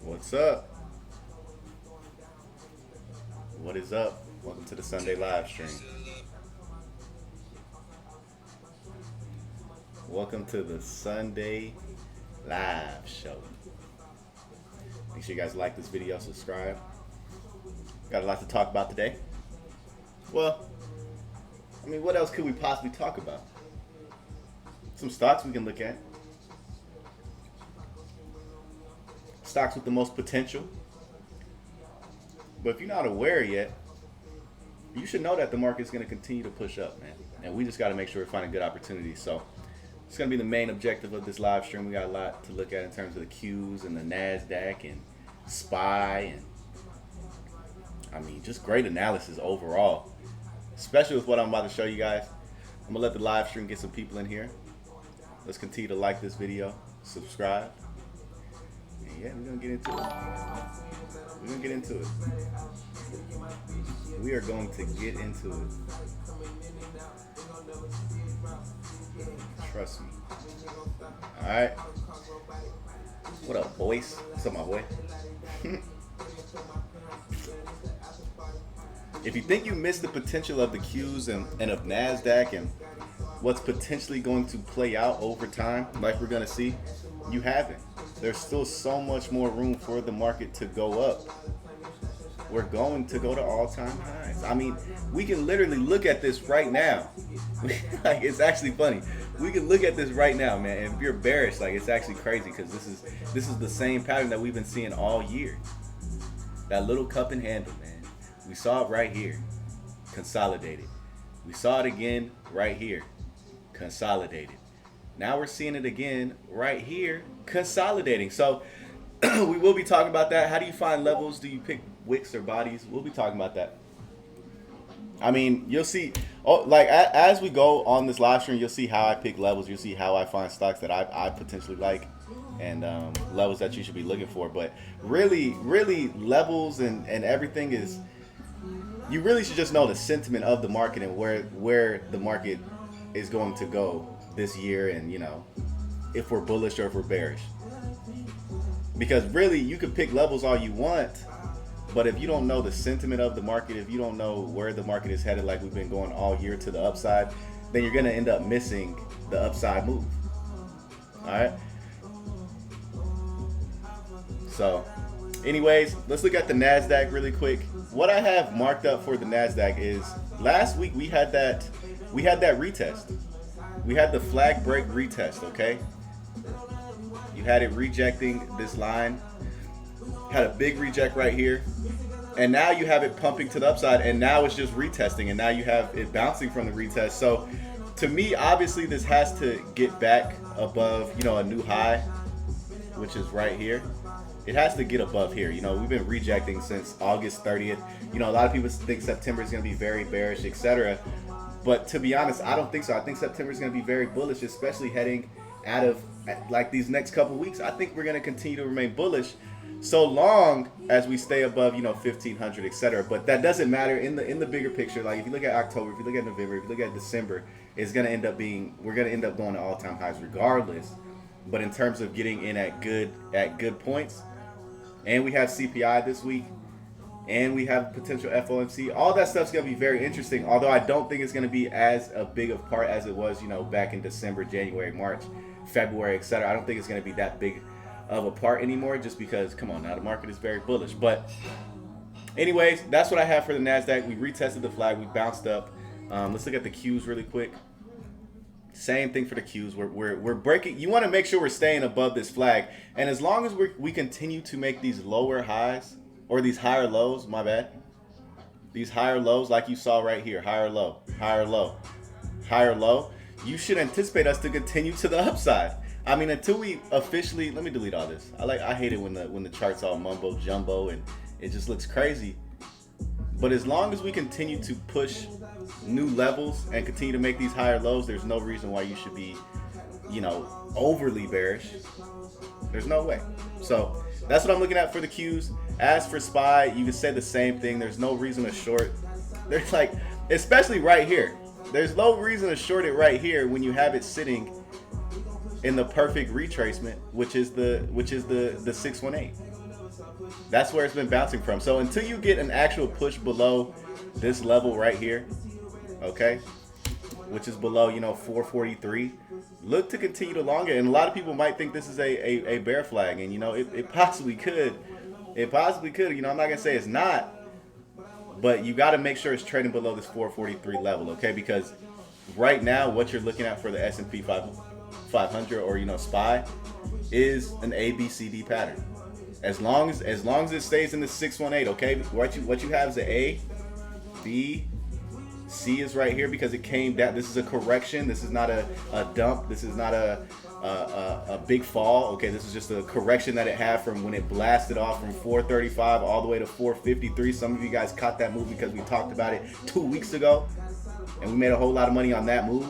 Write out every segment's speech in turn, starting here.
What's up? What is up? Welcome to the Sunday live stream. Welcome to the Sunday live show. Make sure you guys like this video, subscribe. Got a lot to talk about today. Well, I mean, what else could we possibly talk about? Some stocks we can look at. Stocks with the most potential. But if you're not aware yet, you should know that the market's going to continue to push up, man. And we just got to make sure we're finding good opportunities. So it's going to be the main objective of this live stream. We got a lot to look at in terms of the Qs and the NASDAQ and SPY. And I mean, just great analysis overall, especially with what I'm about to show you guys. I'm going to let the live stream get some people in here. Let's continue to like this video, subscribe. And yeah, we're going to get into it. We're going to get into it. We are going to get into it. Trust me. Alright. What up, boys? What's up, my boy? If you think you missed the potential of the Qs and of NASDAQ and what's potentially going to play out over time, like we're going to see, you haven't. There's still so much more room for the market to go up. We're going to go to all-time highs. I mean, we can literally look at this right now. Like, it's actually funny. We can look at this right now, man. And if you're bearish, like, it's actually crazy because this is the same pattern that we've been seeing all year. That little cup and handle, man. We saw it right here, consolidated. We saw it again right here, consolidated. Now we're seeing it again right here, consolidating. So we will be talking about that. How do you find levels? Do you pick wicks or bodies? We'll be talking about that. I mean, you'll see, like as we go on this live stream, you'll see how I pick levels. You'll see how I find stocks that I potentially like and levels that you should be looking for. But really levels and everything is, you really should just know the sentiment of the market and where the market is going to go this year, and you know, if we're bullish or if we're bearish. Because really, you can pick levels all you want, but if you don't know the sentiment of the market, if you don't know where the market is headed, like we've been going all year to the upside, then you're gonna end up missing the upside move. All right. So, anyways, let's look at the NASDAQ really quick. What I have marked up for the NASDAQ is last week we had that retest. We had the flag break retest, okay? You had it rejecting this line. Had a big reject right here. And now you have it pumping to the upside, and now it's just retesting, and now you have it bouncing from the retest. So to me, obviously this has to get back above, you know, a new high, which is right here. It has to get above here. You know, we've been rejecting since August 30th. You know, a lot of people think September is going to be very bearish, etc. But to be honest, I don't think so. I think September is going to be very bullish, especially heading out of like these next couple weeks. I think we're going to continue to remain bullish so long as we stay above, you know, 1500, etc. But that doesn't matter in the bigger picture. Like if you look at October, if you look at November, if you look at December, it's going to end up being, we're going to end up going to all-time highs regardless. But in terms of getting in at good points, and we have CPI this week, and we have potential FOMC. All that stuff's going to be very interesting, although I don't think it's going to be as a big of part as it was, you know, back in December, January, March, February, etc. I don't think it's going to be that big of a part anymore, just because, come on now, the market is very bullish. But anyways, that's what I have for the NASDAQ. We retested the flag. We bounced up. Let's look at the Qs really quick. Same thing for the Qs. We're breaking. You want to make sure we're staying above this flag. And as long as we continue to make these lower highs, or these higher lows, my bad. These higher lows, like you saw right here, higher low, higher low, higher low. You should anticipate us to continue to the upside. I mean, until we officially, let me delete all this. I hate it when the chart's all mumbo jumbo and it just looks crazy. But as long as we continue to push new levels and continue to make these higher lows, there's no reason why you should be, you know, overly bearish. There's no way. So that's what I'm looking at for the Qs. As for SPY, you can say the same thing. There's no reason to short. There's like, especially right here. There's no reason to short it right here when you have it sitting in the perfect retracement, which is the 618. That's where it's been bouncing from. So until you get an actual push below this level right here, okay, which is below, 443, look to continue to long it. And a lot of people might think this is a bear flag, and it possibly could. It possibly could. I'm not gonna say it's not, but you got to make sure it's trading below this 443 level, okay? Because right now, what you're looking at for the S&P 500 or SPY is an ABCD pattern. As long as it stays in the 618, okay? What you have is an A, B, C is right here because it came down. This is a correction. This is not a dump. This is not a big fall. Okay, this is just a correction that it had from when it blasted off from 435 all the way to 453. Some of you guys caught that move because we talked about it 2 weeks ago, and we made a whole lot of money on that move.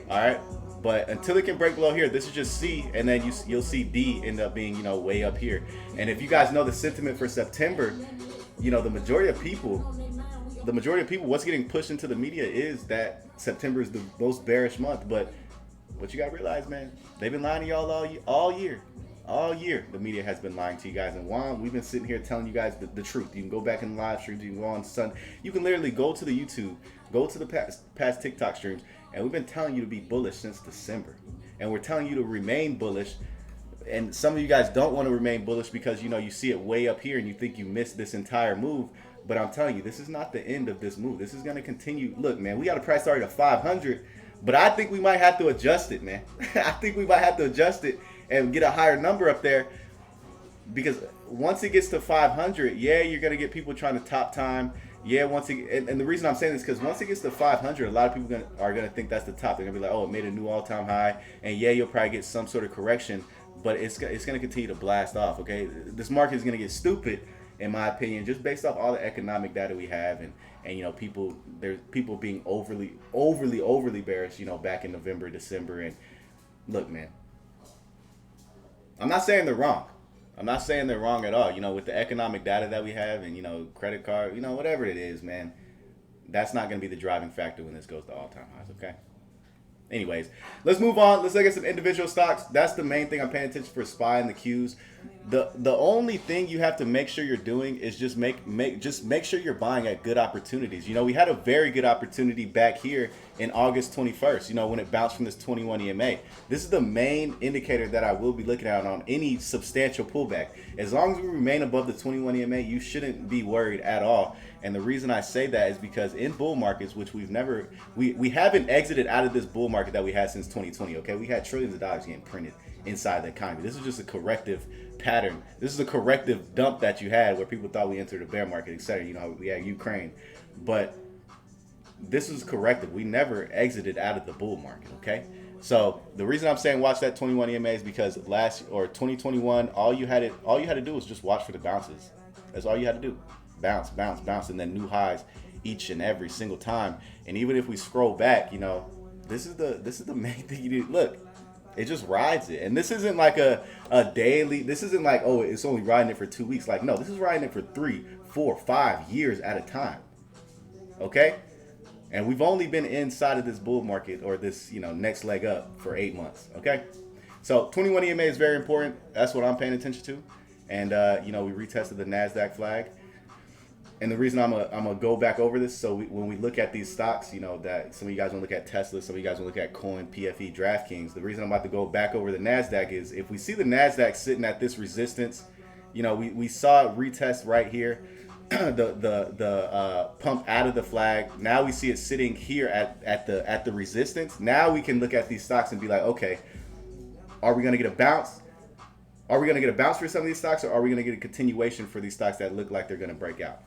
All right, but until it can break below here, this is just C, and then you'll see D end up being way up here. And if you guys know the sentiment for September, the majority of people, what's getting pushed into the media is that September is the most bearish month. But what you got to realize, man, they've been lying to y'all all year. All year, the media has been lying to you guys. And Juan, we've been sitting here telling you guys the truth. You can go back in the live streams. You can go on Sun. You can literally go to the YouTube, go to the past TikTok streams. And we've been telling you to be bullish since December. And we're telling you to remain bullish. And some of you guys don't want to remain bullish because, you see it way up here and you think you missed this entire move. But I'm telling you, this is not the end of this move. This is going to continue. Look, man, we got a price target of 500. But I think we might have to adjust it, man. I think we might have to adjust it and get a higher number up there, because once it gets to 500, yeah, you're gonna get people trying to top time. Yeah, and the reason I'm saying this is because once it gets to 500, a lot of people are gonna think that's the top. They're gonna be like, oh, it made a new all-time high, and yeah, you'll probably get some sort of correction, but it's gonna continue to blast off. Okay, this market is gonna get stupid, in my opinion, just based off all the economic data we have, and there's people being overly bearish, back in November, December. And look, man, I'm not saying they're wrong. I'm not saying they're wrong at all. With the economic data that we have, and credit card, whatever it is, man, that's not going to be the driving factor when this goes to all-time highs. Okay. Anyways, let's move on. Let's look at some individual stocks. That's the main thing I'm paying attention for SPY and the Qs. The only thing you have to make sure you're doing is just make sure you're buying at good opportunities. We had a very good opportunity back here in August 21st, when it bounced from this 21 EMA. This is the main indicator that I will be looking at on any substantial pullback. As long as we remain above the 21 EMA, you shouldn't be worried at all. And the reason I say that is because in bull markets, which we haven't exited out of this bull market that we had since 2020, okay? We had trillions of dollars getting printed inside the economy. This is just a corrective pattern. This is a corrective dump that you had where people thought we entered a bear market, etc. We had Ukraine. But this is corrective. We never exited out of the bull market, okay? So the reason I'm saying watch that 21 EMA is because 2021, all you had to do was just watch for the bounces. That's all you had to do. Bounce, bounce, bounce, and then new highs each and every single time. And even if we scroll back, this is the main thing you do. Look, it just rides it. And this isn't like a daily, this isn't like, oh, it's only riding it for 2 weeks. Like, no, this is riding it for 3, 4, 5 years at a time. Okay? And we've only been inside of this bull market or this, next leg up for 8 months. Okay? So 21 EMA is very important. That's what I'm paying attention to. And, we retested the NASDAQ flag. And the reason I'm gonna go back over this, so when we look at these stocks, that some of you guys want to look at Tesla, some of you guys want to look at Coin, PFE, DraftKings. The reason I'm about to go back over the NASDAQ is if we see the NASDAQ sitting at this resistance, we saw it retest right here, the pump out of the flag. Now we see it sitting here at the resistance. Now we can look at these stocks and be like, okay, are we gonna get a bounce? Are we gonna get a bounce for some of these stocks, or are we gonna get a continuation for these stocks that look like they're gonna break out?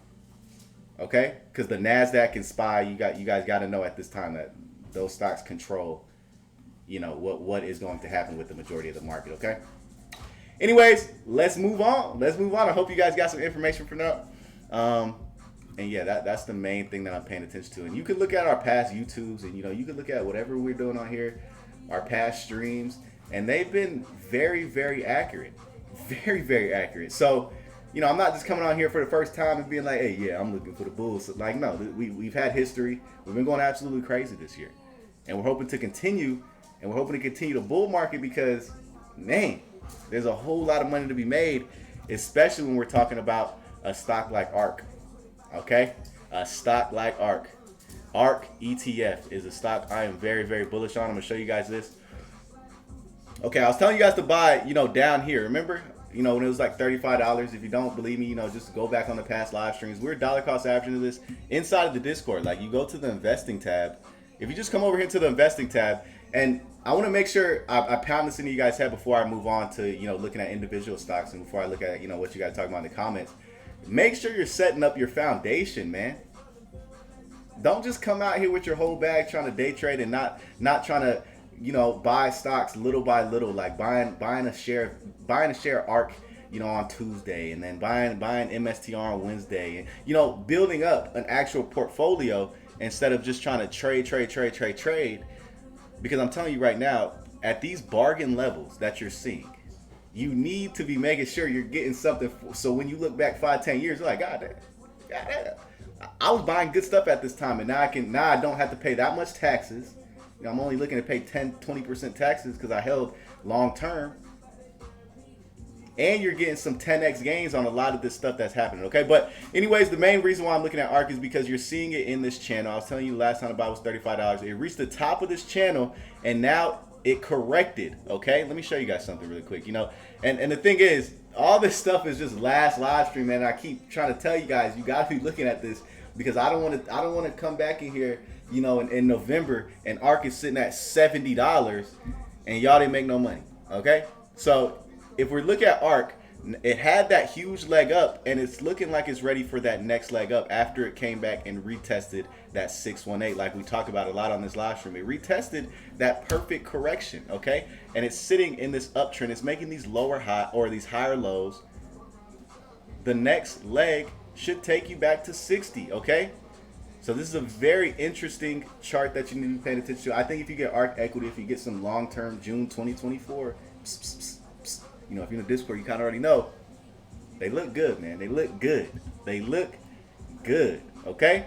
Okay, because the NASDAQ and SPY, you guys got to know at this time that those stocks control, what is going to happen with the majority of the market. Okay. Anyways, let's move on. I hope you guys got some information from that. And yeah, that's the main thing that I'm paying attention to. And you can look at our past YouTubes, and you can look at whatever we're doing on here, our past streams, and they've been very, very accurate, very, very accurate. So. I'm not just coming on here for the first time and being like, hey, yeah, I'm looking for the bulls. Like, no, we've had history. We've been going absolutely crazy this year. And we're hoping to continue And we're hoping to continue the bull market because, man, there's a whole lot of money to be made, especially when we're talking about a stock like ARK. Okay? A stock like ARK. ARK ETF is a stock I am very, very bullish on. I'm going to show you guys this. Okay, I was telling you guys to buy, down here. Remember? When it was like $35. If you don't believe me, just go back on the past live streams. We're dollar cost averaging this inside of the Discord. Like, you go to the investing tab. If you just come over here to the investing tab, and I want to make sure I pound this into you guys' head before I move on to, looking at individual stocks, and before I look at, what you guys talk about in the comments. Make sure you're setting up your foundation, man. Don't just come out here with your whole bag trying to day trade and not trying to, buy stocks little by little, like buying a share ARK, on Tuesday, and then buying MSTR on Wednesday, and building up an actual portfolio instead of just trying to trade. Because I'm telling you right now, at these bargain levels that you're seeing, you need to be making sure you're getting something. So when you look back 5-10 years, you're like, God damn, I was buying good stuff at this time, and now I don't have to pay that much taxes. I'm only looking to pay 10-20% taxes because I held long term. And you're getting some 10x gains on a lot of this stuff that's happening, okay? But anyways, the main reason why I'm looking at ARK is because you're seeing it in this channel. I was telling you last time about it was $35. It reached the top of this channel, and now it corrected, okay? Let me show you guys something really quick, And the thing is, all this stuff is just last live stream, man. I keep trying to tell you guys, you got to be looking at this because I don't want to come back in here, in November, and ARK is sitting at $70, and y'all didn't make no money, okay? So if we look at ARK, it had that huge leg up, and it's looking like it's ready for that next leg up after it came back and retested that 618, like we talk about a lot on this live stream. It retested that perfect correction, okay? And it's sitting in this uptrend. It's making these lower high or these higher lows. The next leg should take you back to 60, okay? So this is a very interesting chart that you need to be paying attention to. I think if you get ARK equity, if you get some long-term June 2024, if you're in the Discord, you kind of already know. They look good, man. They look good. They look good, okay?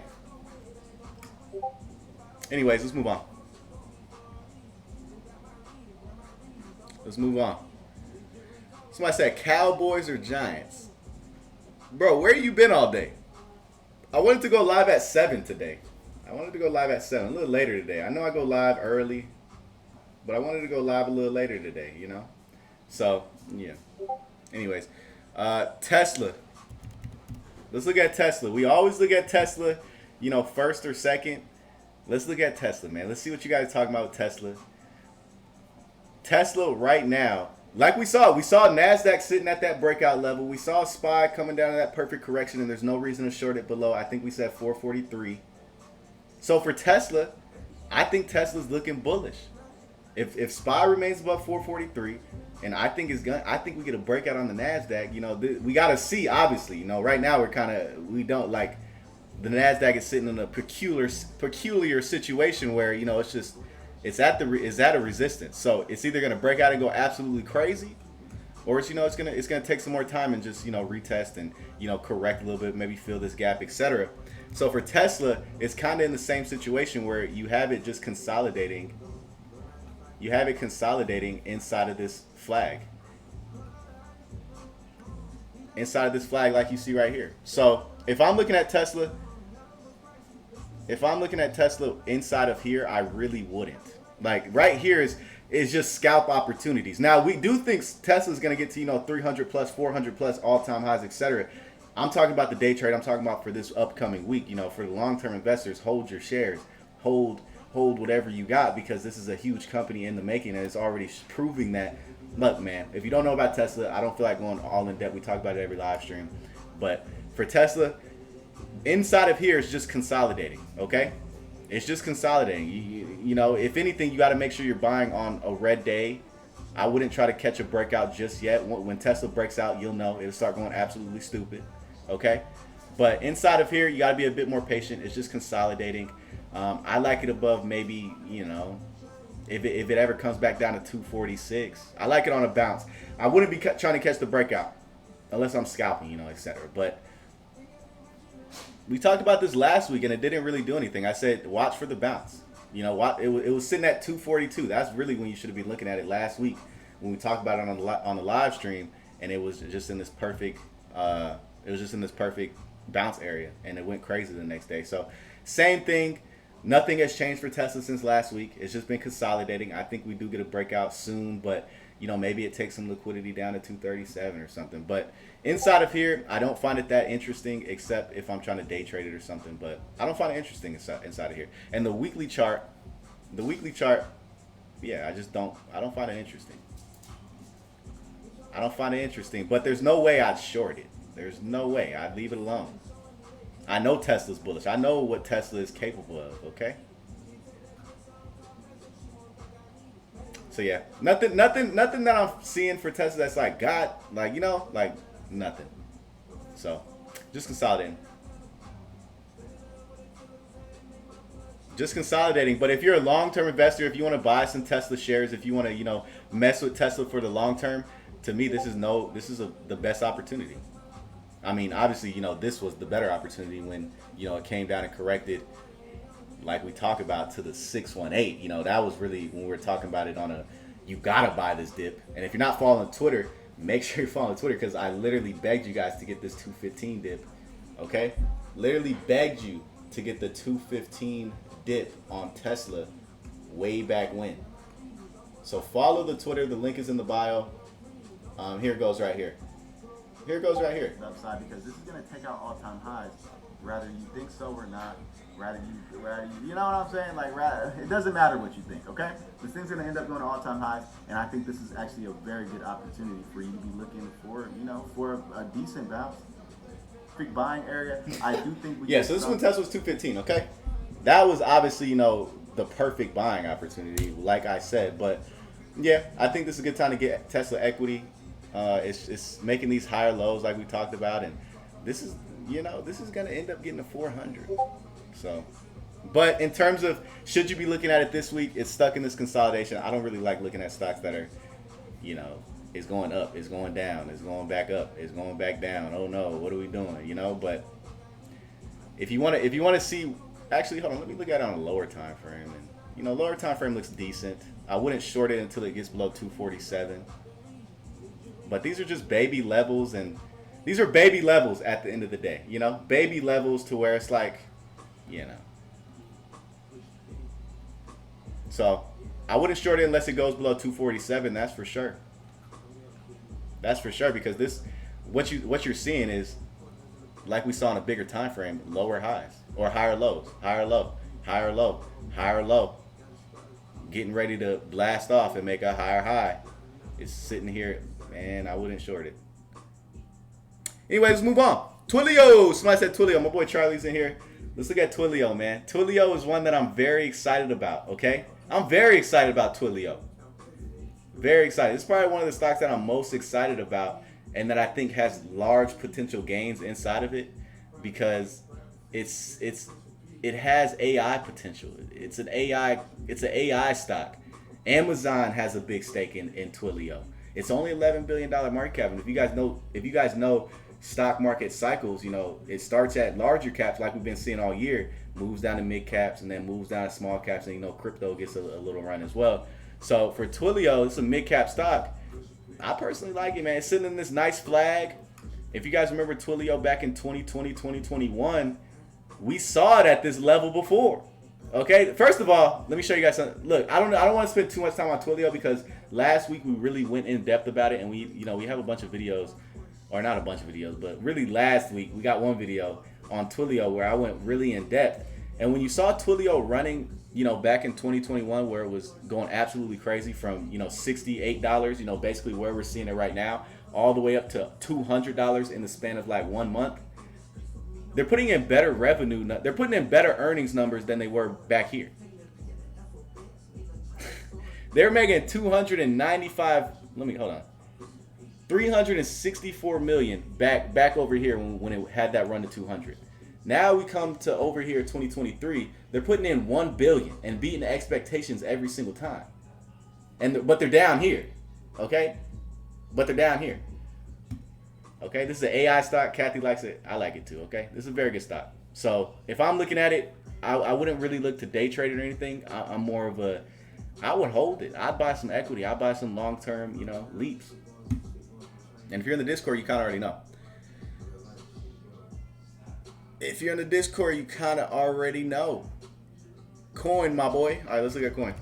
Anyways, let's move on. Let's move on. Somebody said Cowboys or Giants. Bro, where you been all day? I wanted to go live at 7 today. A little later today. I know I go live early, but I wanted to go live a little later today, So, yeah. Anyways, Tesla. Let's look at Tesla. We always look at Tesla, first or second. Let's look at Tesla, man. Let's see what you guys are talking about with Tesla. Tesla right now, like we saw NASDAQ sitting at that breakout level. We saw SPY coming down to that perfect correction, and there's no reason to short it below. I think we said 443. So for Tesla, I think Tesla's looking bullish. If SPY remains above 443, and I think we get a breakout on the NASDAQ. We got to see, obviously. Right now we don't like the NASDAQ is sitting in a peculiar situation where it's at a resistance. So it's either going to break out and go absolutely crazy, or it's gonna take some more time and just retest and correct a little bit, maybe fill this gap, etc. So for Tesla, it's kind of in the same situation where you have it just consolidating. You have it consolidating inside of this flag. Inside of this flag, like you see right here. So if I'm looking at Tesla inside of here, I really wouldn't. Like right here is just scalp opportunities. Now we do think Tesla's gonna get to 300 plus, 400 plus all-time highs, etc. I'm talking about the day trade. I'm talking about for this upcoming week. For the long-term investors, hold your shares, hold whatever you got, because this is a huge company in the making, and it's already proving that. Look, man, if you don't know about Tesla, I don't feel like going all in depth. We talk about it every live stream, but for Tesla, inside of here is just consolidating. Okay, it's just consolidating. If anything, you got to make sure you're buying on a red day. I wouldn't try to catch a breakout just yet. When Tesla breaks out, you'll know it'll start going absolutely stupid. Okay, but inside of here, you got to be a bit more patient. It's just consolidating. I like it above maybe, if it ever comes back down to 246. I like it on a bounce. I wouldn't be trying to catch the breakout unless I'm scalping, etc. But we talked about this last week, and it didn't really do anything. I said watch for the bounce. You know what? It was sitting at 242. That's really when you should have been looking at it last week when we talked about it on the live stream, and it was just in this perfect bounce area, and it went crazy the next day. So same thing. Nothing has changed for Tesla since last week. It's just been consolidating. I think we do get a breakout soon, but you know, maybe it takes some liquidity down to 237 or something. But inside of here, I don't find it that interesting, except if I'm trying to day trade it or something. But I don't find it interesting inside of here. And the weekly chart, yeah, I don't find it interesting. I don't find it interesting. But there's no way I'd short it. There's no way. I'd leave it alone. I know Tesla's bullish. I know what Tesla is capable of, okay? So yeah, nothing that I'm seeing for Tesla that's like God, like, you know, like nothing. So just consolidating. Just consolidating. But if you're a long-term investor, if you want to buy some Tesla shares, if you want to, you know, mess with Tesla for the long term, to me, this is the best opportunity. I mean, obviously, you know, this was the better opportunity when, you know, it came down and corrected, like we talk about, to the 618. You know, that was really when we were talking about it on you gotta buy this dip. And if you're not following Twitter, make sure you're following Twitter, because I literally begged you guys to get this 215 dip. Okay? Literally begged you to get the 215 dip on Tesla way back when. So follow the Twitter. The link is in the bio. Here it goes right here. Here it goes right here. Upside, because this is going to take out all-time highs, whether you think so or not. Rather you know what I'm saying? Like, it doesn't matter what you think, okay? This thing's going to end up going to all-time highs, and I think this is actually a very good opportunity for you to be looking for, you know, for a decent bounce, big buying area. I do think we. Yeah. So this one Tesla was 215. Okay, that was obviously, you know, the perfect buying opportunity, like I said. But yeah, I think this is a good time to get Tesla equity. It's making these higher lows like we talked about, and this is, you know, this is going to end up getting to 400. So, but in terms of should you be looking at it this week, it's stuck in this consolidation. I don't really like looking at stocks that are, you know, it's going up, it's going down, it's going back up, it's going back down. Oh no, what are we doing? You know, but if you want to see, actually, hold on, let me look at it on a lower time frame, and you know, lower time frame looks decent. I wouldn't short it until it gets below 247. But these are just baby levels, and these are baby levels at the end of the day, you know? Baby levels to where it's like, you know. So, I wouldn't short it unless it goes below 247, that's for sure. That's for sure, because this, what you're seeing is, like we saw in a bigger time frame, lower highs or higher lows, higher low, higher low, higher low. Getting ready to blast off and make a higher high. It's sitting here. Man, I wouldn't short it. Anyway, let's move on. TWLO. Somebody said TWLO. My boy Charlie's in here. Let's look at TWLO, man. TWLO is one that I'm very excited about, okay? I'm very excited about TWLO. Very excited. It's probably one of the stocks that I'm most excited about, and that I think has large potential gains inside of it, because it has AI potential. It's an AI stock. Amazon has a big stake in TWLO. It's only $11 billion market cap, and if you guys know stock market cycles, you know, it starts at larger caps like we've been seeing all year, moves down to mid caps, and then moves down to small caps, and you know, crypto gets a little run as well. So for TWLO, it's a mid cap stock. I personally like it, man. It's sitting in this nice flag. If you guys remember TWLO back in 2020, 2021, we saw it at this level before. Okay, first of all, let me show you guys something. Look, I don't want to spend too much time on TWLO, because last week we really went in depth about it, and we have a bunch of videos, or not a bunch of videos, but really last week we got one video on TWLO where I went really in depth. And when you saw TWLO running, you know, back in 2021, where it was going absolutely crazy from, you know, $68, you know, basically where we're seeing it right now, all the way up to $200 in the span of like 1 month. They're putting in better revenue. They're putting in better earnings numbers than they were back here. They're making 364 million back over here when it had that run to 200. Now we come to over here 2023. They're putting in 1 billion and beating the expectations every single time. But they're down here, okay? But they're down here. Okay, this is an AI stock. Kathy likes it. I like it too, okay? This is a very good stock. So if I'm looking at it, I wouldn't really look to day trade it or anything. I'm more of a, I would hold it. I'd buy some equity. I'd buy some long-term, leaps. And if you're in the Discord, you kind of already know. If you're in the Discord, you kind of already know. Coin, my boy. All right, let's look at coin.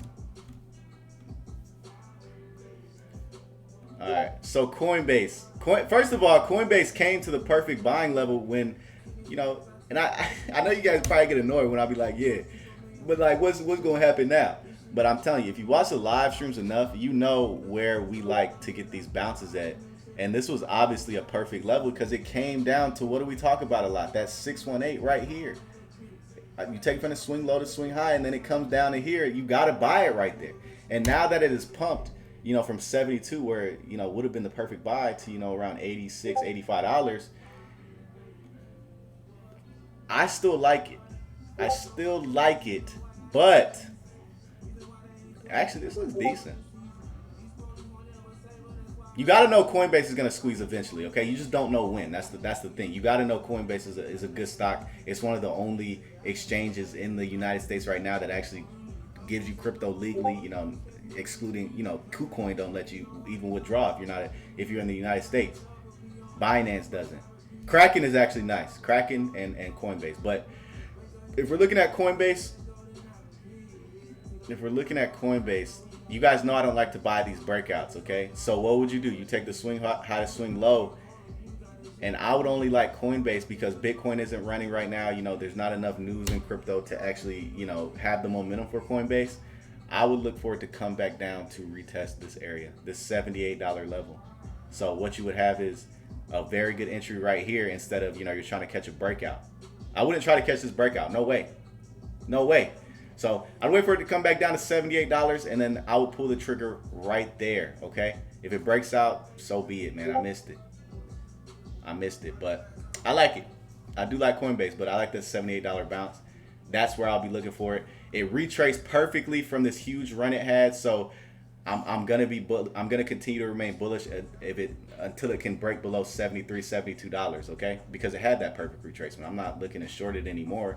All right, so Coinbase. First of all, Coinbase came to the perfect buying level when, and I know you guys probably get annoyed when I be like, yeah, but like, what's going to happen now? But I'm telling you, if you watch the live streams enough, you know where we like to get these bounces at. And this was obviously a perfect level because it came down to, what do we talk about a lot? That 618 right here. You take from the swing low to swing high, and then it comes down to here. You got to buy it right there. And now that it is pumped, from 72, where, would have been the perfect buy, to, around $86, $85, I still like it. But actually, this looks decent. You got to know Coinbase is going to squeeze eventually, okay? You just don't know when. That's the thing. You got to know Coinbase is a good stock. It's one of the only exchanges in the United States right now that actually gives you crypto legally, excluding, KuCoin don't let you even withdraw if you're in the United States. Binance doesn't. Kraken is actually nice. Kraken and Coinbase. But if we're looking at Coinbase, you guys know I don't like to buy these breakouts, okay? So what would you do? You take the swing high to swing low, and I would only like Coinbase because Bitcoin isn't running right now. There's not enough news in crypto to actually, have the momentum for Coinbase. I would look for it to come back down to retest this area, this $78 level. So what you would have is a very good entry right here instead of, you're trying to catch a breakout. I wouldn't try to catch this breakout. No way. So I'd wait for it to come back down to $78, and then I would pull the trigger right there, okay? If it breaks out, so be it, man. I missed it, but I like it. I do like Coinbase, but I like this $78 bounce. That's where I'll be looking for it. It retraced perfectly from this huge run it had, so I'm gonna continue to remain bullish until it can break below $73, $72, okay? Because it had that perfect retracement. I'm not looking to short it anymore.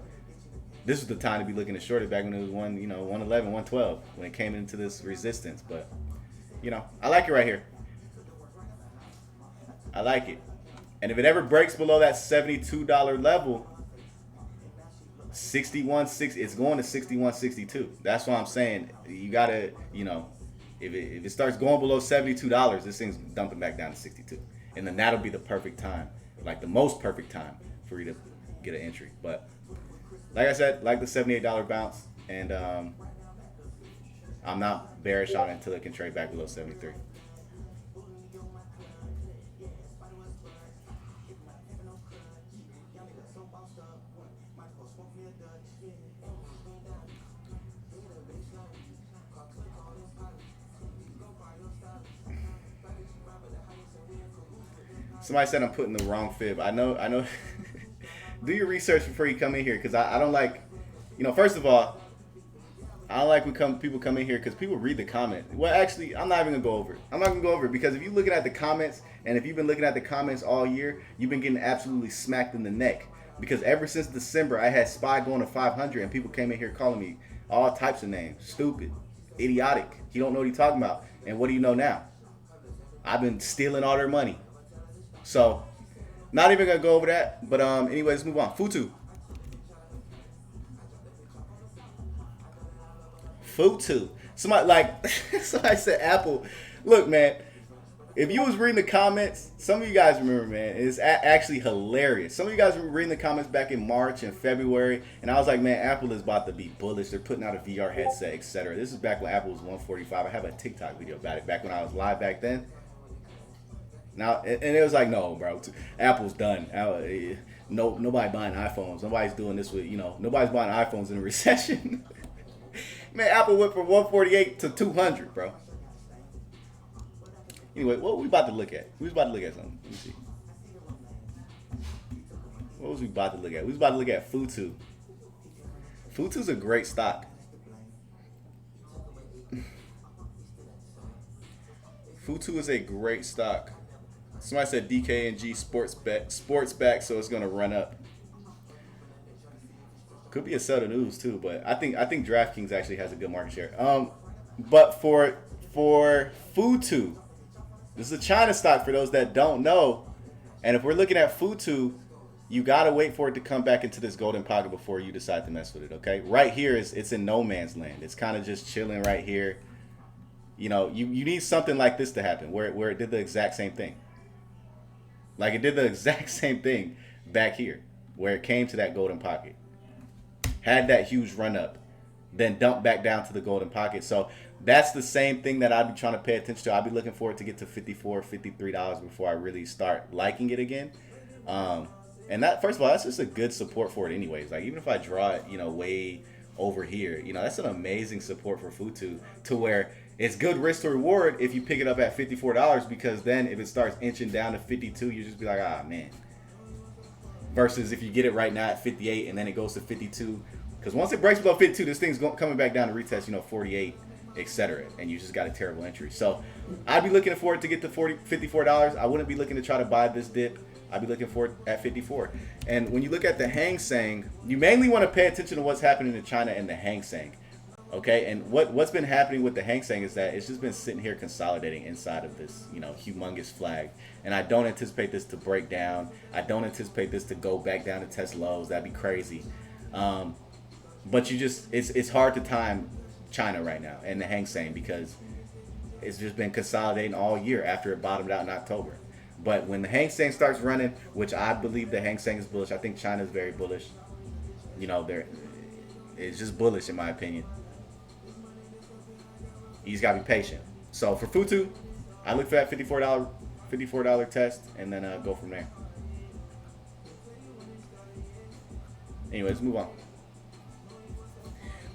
This was the time to be looking to short it back when it was 111, 112, when it came into this resistance. But, I like it right here. I like it. And if it ever breaks below that $72 level, it's going to 61.62. That's why I'm saying you gotta, if it starts going below $72, this thing's dumping back down to 62, and then that'll be the perfect time, like the most perfect time for you to get an entry. But like I said, like the $78 bounce, and I'm not bearish on it until it can trade back below 73. Somebody said I'm putting the wrong fib. I know. Do your research before you come in here, because I don't like, first of all, I don't like when people come in here because people read the comment. Well, actually, I'm not even going to go over it. I'm not going to go over it because if you're looking at the comments, and if you've been looking at the comments all year, you've been getting absolutely smacked in the neck. Because ever since December, I had SPY going to 500, and people came in here calling me all types of names. Stupid, idiotic. You don't know what you're talking about. And what do you know now? I've been stealing all their money. So, not even going to go over that. But anyway, let's move on. FUTU. Somebody said Apple. Look, man, if you was reading the comments, some of you guys remember, man, it's actually hilarious. Some of you guys were reading the comments back in March and February, and I was like, man, Apple is about to be bullish. They're putting out a VR headset, etc. This is back when Apple was 145. I have a TikTok video about it back when I was live back then. Now, and it was like, no, bro, Apple's done. Nobody buying iPhones. Nobody's doing this with, nobody's buying iPhones in a recession. Man, Apple went from 148 to 200, bro. Anyway, what were we about to look at? We was about to look at something. Let me see. What was we about to look at? We was about to look at FUTU. FUTU's a great stock. FUTU is a great stock. Somebody said DKNG sports back, so it's gonna run up. Could be a sell to news too, but I think DraftKings actually has a good market share. But for FUTU, this is a China stock for those that don't know. And if we're looking at FUTU, you gotta wait for it to come back into this golden pocket before you decide to mess with it. Okay, right here it's in no man's land. It's kind of just chilling right here. You know, you need something like this to happen where it did the exact same thing. Like it did the exact same thing back here, where it came to that golden pocket, had that huge run up, then dumped back down to the golden pocket. So that's the same thing that I'd be trying to pay attention to. I'd be looking for it to get to $54, $53 before I really start liking it again. And that, first of all, that's just a good support for it anyways. Like even if I draw it, you know, way over here, you know, that's an amazing support for FUTU, to where it's good risk to reward if you pick it up at $54, because then if it starts inching down to 52, you just be like, ah, man. Versus if you get it right now at 58 and then it goes to 52, because once it breaks below 52, this thing's coming back down to retest, you know, 48, etc. And you just got a terrible entry. So I'd be looking for it to get to $54. I wouldn't be looking to try to buy this dip. I'd be looking for it at 54. And when you look at the Hang Seng, you mainly want to pay attention to what's happening in China and the Hang Seng. Okay, and what's been happening with the Hang Seng is that it's just been sitting here consolidating inside of this, you know, humongous flag. And I don't anticipate this to break down. I don't anticipate this to go back down to test lows. That'd be crazy. But you just, it's hard to time China right now and the Hang Seng, because it's just been consolidating all year after it bottomed out in October. But when the Hang Seng starts running, which I believe the Hang Seng is bullish, I think China is very bullish. You know, it's just bullish in my opinion. You just gotta be patient. So for FUTU, I look for that $54 test and then go from there. Anyway, let's move on.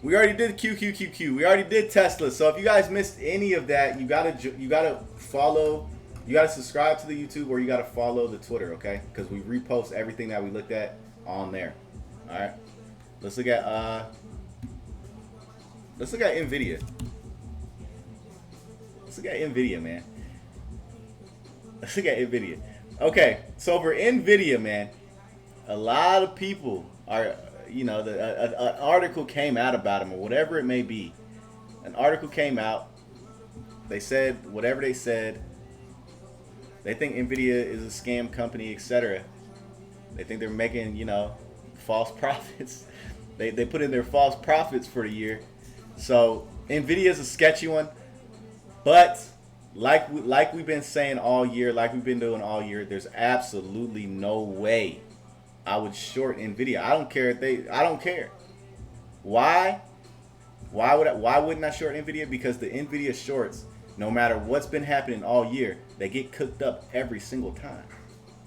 We already did QQQQ. We already did Tesla. So if you guys missed any of that, you gotta follow. You gotta subscribe to the YouTube, or you gotta follow the Twitter, okay? Because we repost everything that we looked at on there. All right. Let's look at NVIDIA. Let's look at NVIDIA, man. Let's look at NVIDIA. Okay, so for NVIDIA, man, a lot of people are, you know, an article came out about them, or whatever it may be. An article came out. They said whatever they said. They think NVIDIA is a scam company, etc. They think they're making, you know, false profits. They put in their false profits for the year. So NVIDIA is a sketchy one. But like we've been saying all year, like we've been doing all year, there's absolutely no way I would short NVIDIA. I don't care I don't care. Why? Why wouldn't I short NVIDIA? Because the NVIDIA shorts, no matter what's been happening all year, they get cooked up every single time.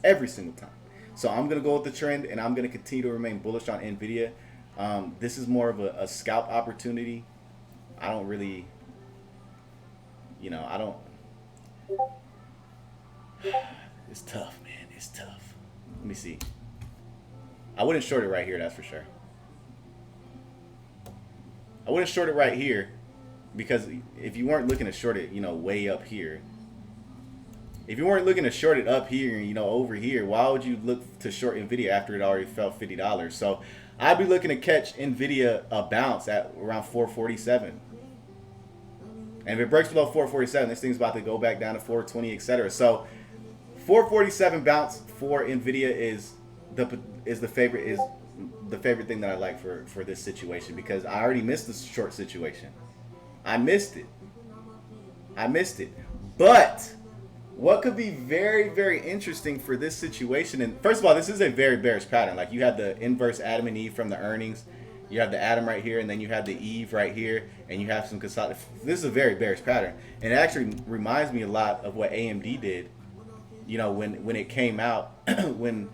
Every single time. So I'm going to go with the trend, and I'm going to continue to remain bullish on NVIDIA. This is more of a scalp opportunity. I don't really, you know, I don't. It's tough, man. It's tough. Let me see. I wouldn't short it right here, that's for sure. I wouldn't short it right here, because if you weren't looking to short it, you know, way up here. If you weren't looking to short it up here, you know, over here, why would you look to short NVIDIA after it already fell $50? So I'd be looking to catch NVIDIA a bounce at around 447. And if it breaks below 447, this thing's about to go back down to 420, etc. So 447 bounce for NVIDIA is the favorite thing that I like for this situation, because I already missed the short situation. I missed it. But what could be very, very interesting for this situation, and first of all, this is a very bearish pattern. Like, you have the inverse Adam and Eve from the earnings. You have the Adam right here, and then you have the Eve right here, and you have some consolidation. This is a very bearish pattern, and it actually reminds me a lot of what AMD did. You know, when it came out, when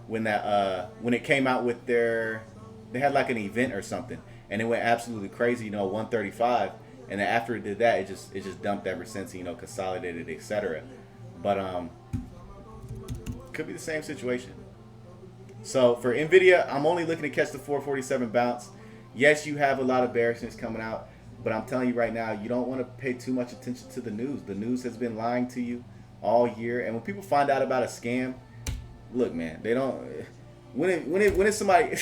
it came out with they had like an event or something, and it went absolutely crazy. You know, 135, and then after it did that, it just dumped ever since. You know, consolidated, etc. But could be the same situation. So for NVIDIA, I'm only looking to catch the 447 bounce. Yes, you have a lot of bearishness coming out, but I'm telling you right now, you don't want to pay too much attention to the news. The news has been lying to you all year, and when people find out about a scam, look, man, they don't. When it's somebody,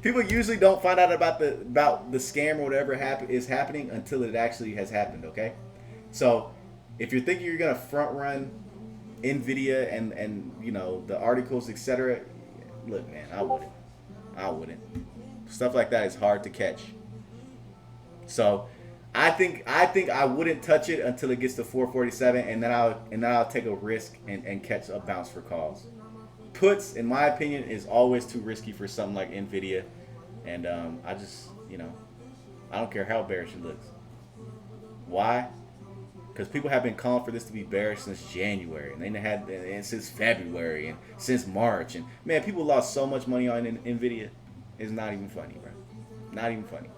People usually don't find out about the scam or whatever is happening until it actually has happened. Okay, so if you're thinking you're gonna front run NVIDIA and you know the articles, etc., look, man, I wouldn't. Stuff like that is hard to catch. So I think I wouldn't touch it until it gets to 447, and then I'll take a risk and catch a bounce for calls. Puts, in my opinion, is always too risky for something like NVIDIA, and I just, you know, I don't care how bearish it looks. Why? Because people have been calling for this to be bearish since January, and and since February, and since March, and man, people lost so much money on NVIDIA. It's not even funny, bro. Not even funny.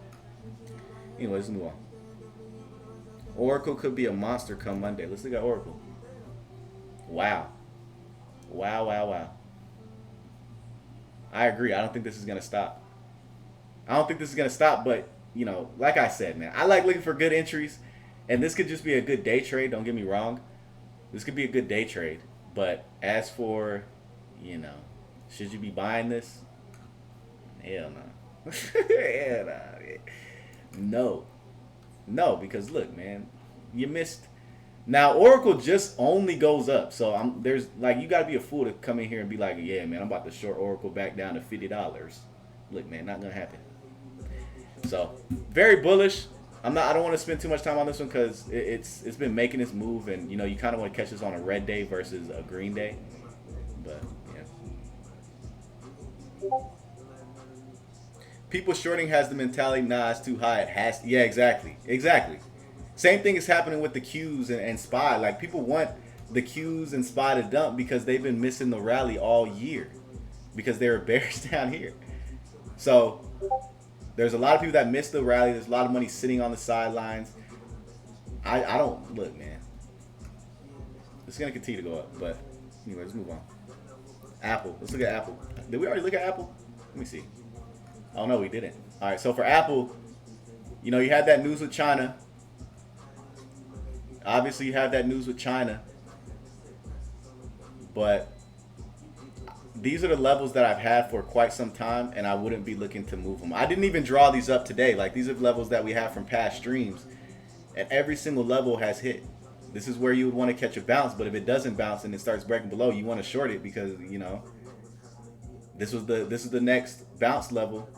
Anyway, let's move on. Oracle could be a monster come Monday. Let's look at Oracle. Wow. Wow. I agree. I don't think this is going to stop. But, you know, like I said, man, I like looking for good entries, and this could just be a good day trade. Don't get me wrong. This could be a good day trade. But as for, you know, should you be buying this? Hell no. Hell no. No, because look, man, you missed. Now Oracle just only goes up, so there's like you gotta be a fool to come in here and be like, yeah, man, I'm about to short Oracle back down to $50. Look, man, not gonna happen. So very bullish. I don't want to spend too much time on this one because it's been making this move, and you know you kind of want to catch this on a red day versus a green day, but yeah. People shorting has the mentality, nah, it's too high. It has to. Yeah, exactly. Same thing is happening with the Qs and SPY. Like, people want the Qs and SPY to dump because they've been missing the rally all year because they were bearish down here. So there's a lot of people that miss the rally. There's a lot of money sitting on the sidelines. I don't, look, man. It's going to continue to go up. But anyway, let's move on. Apple. Let's look at Apple. Did we already look at Apple? Let me see. Oh, no, we didn't. All right, so for Apple, you know, you had that news with China. Obviously, you have that news with China. But these are the levels that I've had for quite some time, and I wouldn't be looking to move them. I didn't even draw these up today. Like, these are levels that we have from past streams, and every single level has hit. This is where you would want to catch a bounce, but if it doesn't bounce and it starts breaking below, you want to short it because, you know, this is the next bounce level.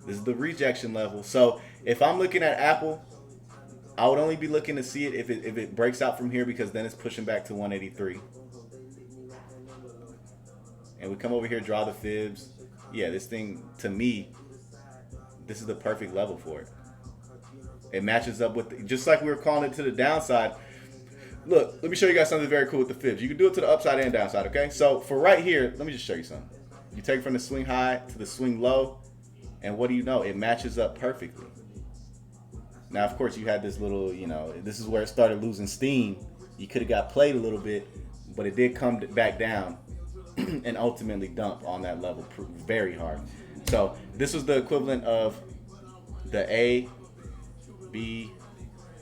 This is the rejection level. So if I'm looking at Apple, I would only be looking to see it if it breaks out from here, because then it's pushing back to 183. And we come over here, draw the fibs. Yeah, this thing, to me, this is the perfect level for it. It matches up with, just like we were calling it to the downside. Look, let me show you guys something very cool with the fibs. You can do it to the upside and downside, okay? So for right here, let me just show you something. You take it from the swing high to the swing low, and what do you know? It matches up perfectly. Now, of course, you had this little, you know, this is where it started losing steam. You could have got played a little bit, but it did come back down and ultimately dump on that level very hard. So this was the equivalent of the A, B,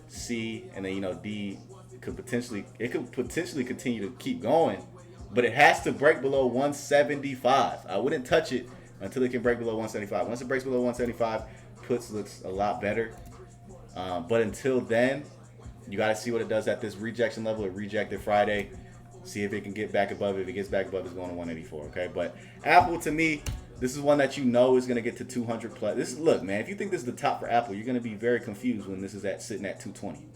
C, and then, you know, D could potentially continue to keep going, but it has to break below 175. I wouldn't touch it until it can break below 175. Once it breaks below 175, puts looks a lot better. But until then, you got to see what it does at this rejection level. It rejected Friday. See if it can get back above it. If it gets back above, it's going to 184. Okay, but Apple, to me, this is one that you know is going to get to 200 plus. This, look, man, if you think this is the top for Apple, you're going to be very confused when this is sitting at 220.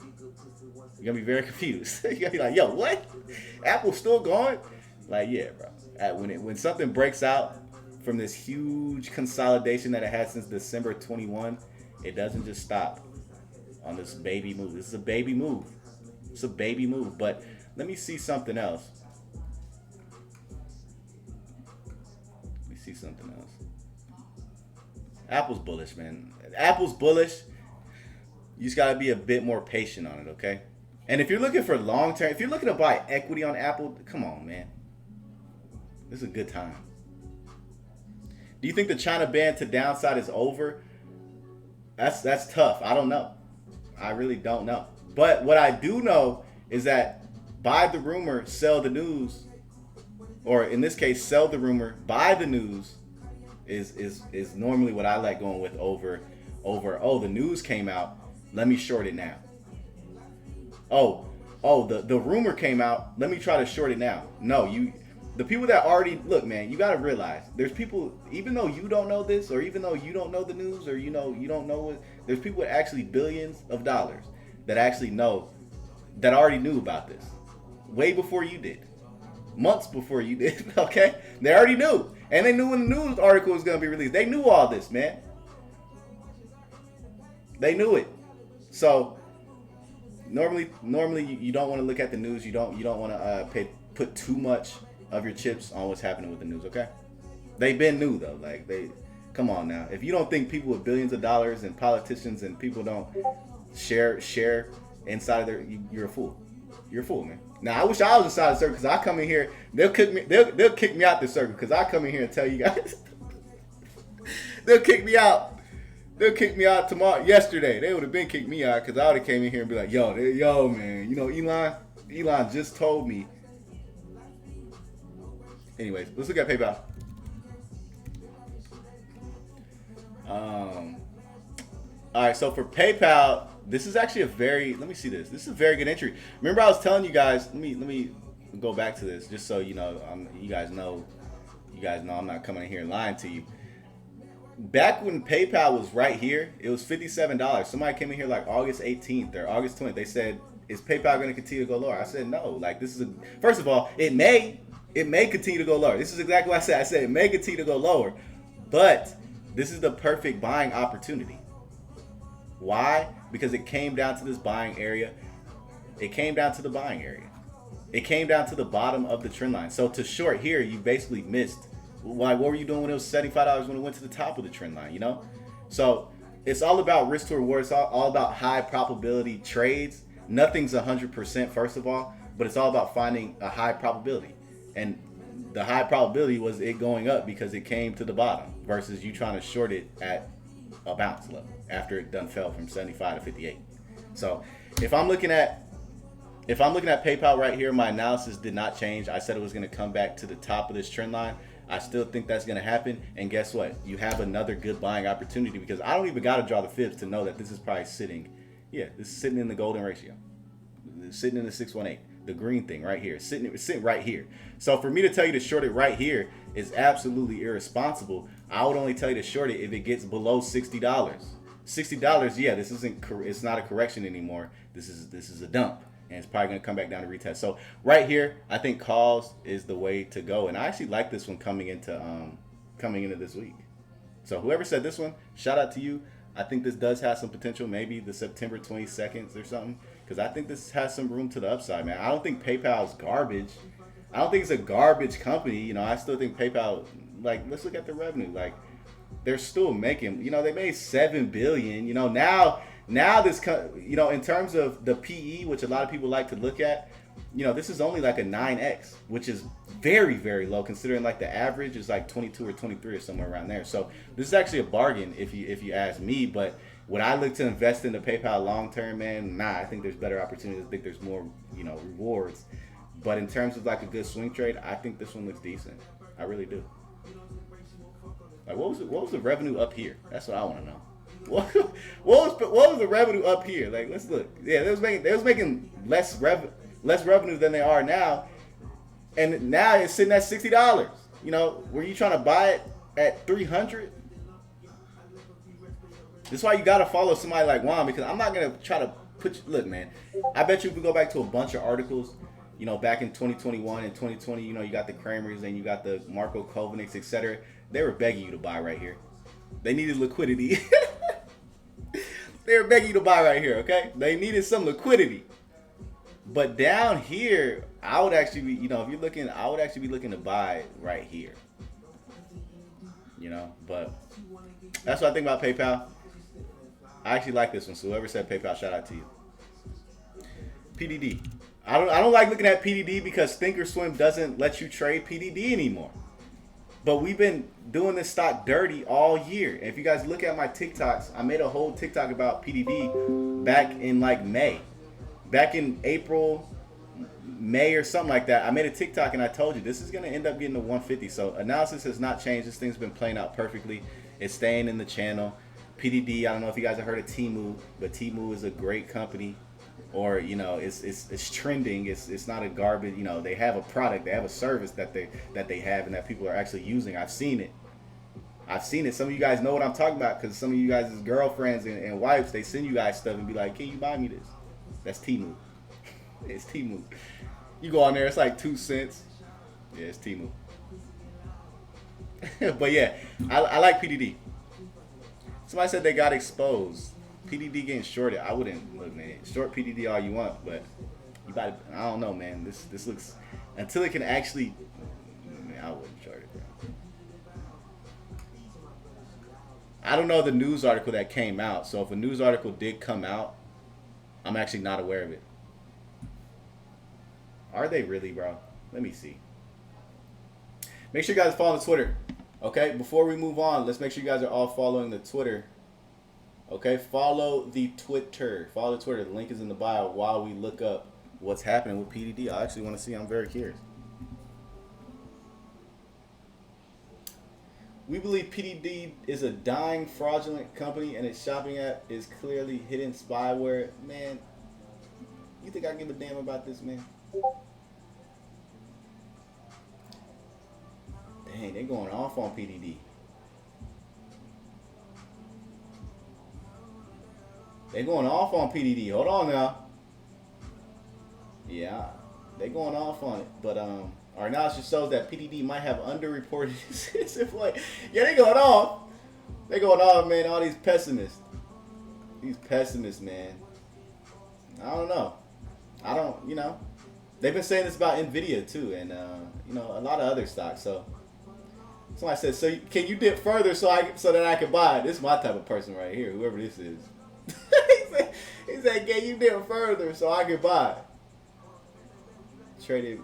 You're going to be very confused. You're going to be like, yo, what? Apple's still going? Like, yeah, bro. When something breaks out from this huge consolidation that it had since December 21, it doesn't just stop on this baby move. This is a baby move. It's a baby move. But let me see something else. Let me see something else. Apple's bullish, man. Apple's bullish. You just got to be a bit more patient on it, okay? And if you're looking for long term, if you're looking to buy equity on Apple, come on, man. This is a good time. Do you think the China ban to downside is over? That's tough. I don't know. I really don't know. But what I do know is that buy the rumor, sell the news, or in this case, sell the rumor, buy the news, is normally what I like going with over oh, the news came out, let me short it now. The rumor came out, let me try to short it now. No, the people that already look, man, you got to realize there's people, even though you don't know this, or even though you don't know the news, or you don't know it, there's people with actually billions of dollars that actually know, that already knew about this way before you did, months before you did. Okay, they already knew, and they knew when the news article was going to be released. They knew all this, man. They knew it. So normally you don't want to look at the news. You don't want to put too much of your chips on what's happening with the news. Okay, they've been new though. Like, come on now. If you don't think people with billions of dollars and politicians and people don't share inside of their, you're a fool. You're a fool, man. Now, I wish I was inside the circle, because I come in here, they'll kick me out the circle, because I come in here and tell you guys. They'll kick me out. They'll kick me out tomorrow. Yesterday, they would have been kicked me out, because I would have came in here and be like, yo, man, you know, Elon just told me. Anyways, let's look at PayPal. All right, so for PayPal, this is actually let me see this. This is a very good entry. Remember, I was telling you guys, let me go back to this, just so you know, you guys know I'm not coming in here lying to you. Back when PayPal was right here, it was $57. Somebody came in here like August 18th or August 20th. They said, is PayPal going to continue to go lower? I said, no. Like, first of all, it may continue to go lower. This is exactly what I said. I said it may continue to go lower, but this is the perfect buying opportunity. Why? Because it came down to this buying area. It came down to the buying area. It came down to the bottom of the trend line. So to short here, you basically missed. What were you doing when it was $75 when it went to the top of the trend line, you know? So it's all about risk to reward. It's all about high probability trades. Nothing's 100%, first of all, but it's all about finding a high probability. And the high probability was it going up because it came to the bottom versus you trying to short it at a bounce level after it done fell from 75 to 58. So if I'm looking at PayPal right here, my analysis did not change. I said it was going to come back to the top of this trend line. I still think that's going to happen. And guess what? You have another good buying opportunity, because I don't even got to draw the fibs to know that this is probably sitting. Yeah, this is sitting in the golden ratio. It's sitting in the 618. The green thing right here. It's sitting right here. So for me to tell you to short it right here is absolutely irresponsible. I would only tell you to short it if it gets below $60. $60, yeah, it's not a correction anymore. This is a dump. And it's probably going to come back down to retest. So right here, I think calls is the way to go. And I actually like this one coming into this week. So whoever said this one, shout out to you. I think this does have some potential, maybe the September 22nd or something, because I think this has some room to the upside, man. I don't think PayPal is garbage. I don't think it's a garbage company. You know, I still think PayPal, like, let's look at the revenue. Like, they're still making, you know, they made $7 billion. You know, now this, you know, in terms of the PE, which a lot of people like to look at, you know, this is only like a 9x, which is very, very low considering like the average is like 22 or 23 or somewhere around there. So this is actually a bargain if you ask me. But would I look to invest into PayPal long term, man? Nah, I think there's better opportunities. I think there's more, you know, rewards. But in terms of like a good swing trade, I think this one looks decent. I really do. Like, what was the revenue up here? That's what I want to know. What was the revenue up here? Like, let's look. Yeah, they was making less revenue than they are now, and now it's sitting at $60. You know, were you trying to buy it at $300? This is why you gotta follow somebody like Juan, because I'm not gonna try to put you. Look, man, I bet you if we go back to a bunch of articles, you know, back in 2021 and 2020, you know, you got the Kramers and you got the Marco Kovanics, etc. They were begging you to buy right here. They needed liquidity. They were begging you to buy right here, okay? They needed some liquidity. But down here, I would actually be, you know, if you're looking, I would actually be looking to buy right here. You know, but that's what I think about PayPal. I actually like this one, so whoever said PayPal, shout out to you. PDD. I don't like looking at PDD because Thinkorswim doesn't let you trade PDD anymore. But we've been doing this stock dirty all year. And if you guys look at my TikToks, I made a whole TikTok about PDD back in like May. Back in April, May or something like that, I made a TikTok and I told you this is gonna end up getting to 150. So analysis has not changed. This thing's been playing out perfectly. It's staying in the channel. PDD, I don't know if you guys have heard of Temu, but Temu is a great company. Or, you know, it's trending. It's not a garbage. You know, they have a product, they have a service that they have and that people are actually using. I've seen it. Some of you guys know what I'm talking about because some of you guys' girlfriends and wives, they send you guys stuff and be like, can you buy me this? That's Temu. It's Temu. You go on there, it's like 2 cents. Yeah, it's Temu. But yeah, I like PDD. Somebody said they got exposed. PDD getting shorted. I wouldn't look, man. Short PDD all you want, but you gotta. I don't know, man. This looks until it can actually. Man, I wouldn't short it, bro. I don't know the news article that came out. So if a news article did come out, I'm actually not aware of it. Are they really, bro? Let me see. Make sure you guys follow the Twitter. Okay, before we move on, let's make sure you guys are all following the Twitter. Okay, follow the Twitter. Follow the Twitter. The link is in the bio while we look up what's happening with PDD. I actually want to see. I'm very curious. We believe PDD is a dying, fraudulent company, and its shopping app is clearly hidden spyware. Man, you think I give a damn about this, man? Dang, they're going off on PDD. They're going off on PDD. Hold on now. Yeah, they're going off on it. But our analysis shows that PDD might have underreported its employee. Yeah, they going off. They going off, man. All these pessimists. These pessimists, man. I don't know. You know. They've been saying this about NVDA too, and you know, a lot of other stocks. So somebody said, "So can you dip further so that I can buy it?" This is my type of person right here. Whoever this is. he said, "Can you dip further so I can buy it?" Traded.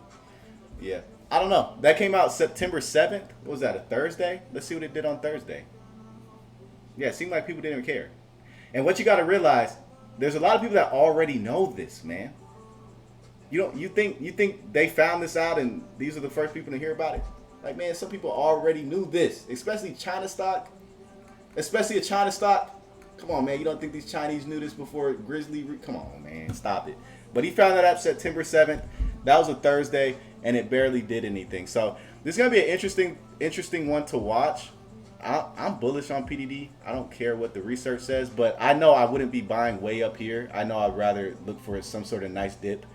Yeah. I don't know. That came out September 7th. What was that, a Thursday? Let's see what it did on Thursday. Yeah, it seemed like people didn't care. And what you got to realize, there's a lot of people that already know this, man. You think they found this out and these are the first people to hear about it? Like, man, some people already knew this, especially China stock. Especially a China stock. Come on, man. You don't think these Chinese knew this before Grizzly? Come on, man. Stop it. But he found that out September 7th. That was a Thursday, and it barely did anything. So this is going to be an interesting one to watch. I'm bullish on PDD. I don't care what the research says, but I know I wouldn't be buying way up here. I know I'd rather look for some sort of nice dip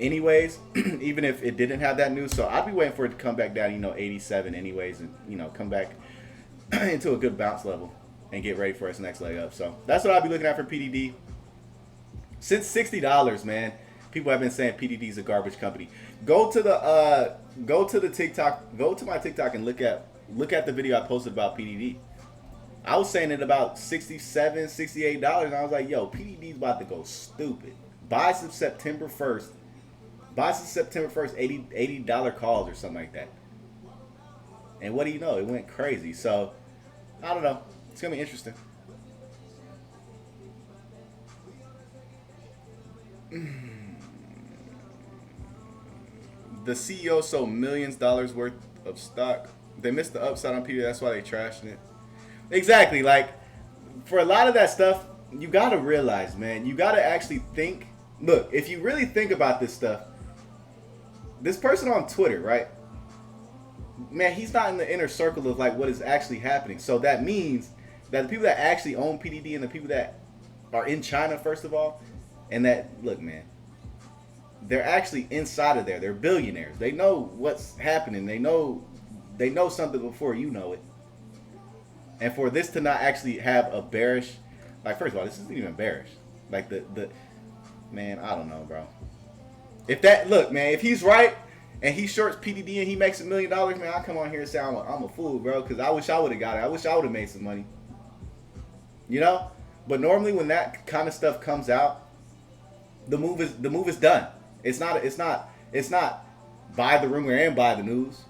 anyways, even if it didn't have that news. So I'd be waiting for it to come back down, 87 anyways, and, come back into a good bounce level and get ready for its next leg up. So that's what I'll be looking at for PDD. Since $60, man, people have been saying PDD is a garbage company. Go to the TikTok, go to my TikTok and look at the video I posted about PDD. I was saying it about $67, $68, and I was like, yo, PDD's about to go stupid. Buy some September 1st. Buy some September 1st $80 calls or something like that. And what do you know? It went crazy. So, I don't know. It's going to be interesting. The CEO sold millions of dollars worth of stock. They missed the upside on PDD. That's why they trashing it. Exactly. Like, for a lot of that stuff, you got to realize, man, you got to actually think. Look, if you really think about this stuff, this person on Twitter, right? Man, he's not in the inner circle of like what is actually happening. So that means that the people that actually own PDD and the people that are in China, first of all, and that, look, man, they're actually inside of there. They're billionaires. They know what's happening. They know something before you know it. And for this to not actually have a bearish, like, first of all, this isn't even bearish. Like the man, I don't know, bro. Look, man, if he's right and he shorts PDD and he makes $1 million, man, I'll come on here and say I'm a fool, bro, because I wish I would have got it. I wish I would have made some money. But normally when that kind of stuff comes out, the move is done. It's not buy the rumor and buy the news.